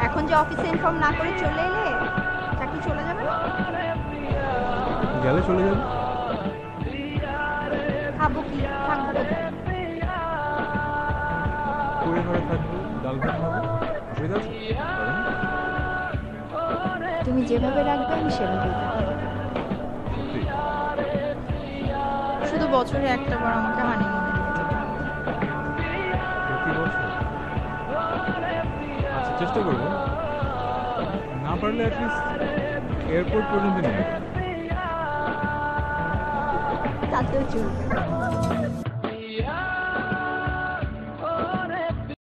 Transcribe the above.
এখন যে অফিসে ইনফর্ম না করে চলে এলে চাকরি চলে যাবে না? গেলে চলে যাবে। খাবো কি, থাকবো কোথায়? কুড়ে ঘরে থাকবো, ডাল ভাত খাবো, অসুবিধা আছে? তুমি যেভাবে রাখবে আমি সেভাবেই থাকবো। সত্যি? শুধু বছরে একটা বার আমাকে হানিমুনে নিয়ে যেতে হবে। প্রতি বছর? আচ্ছা, চেষ্টা করবো। না পারলে অ্যাটলিস্ট এয়ারপোর্ট পর্যন্ত নিয়ে তাতেও চলবে।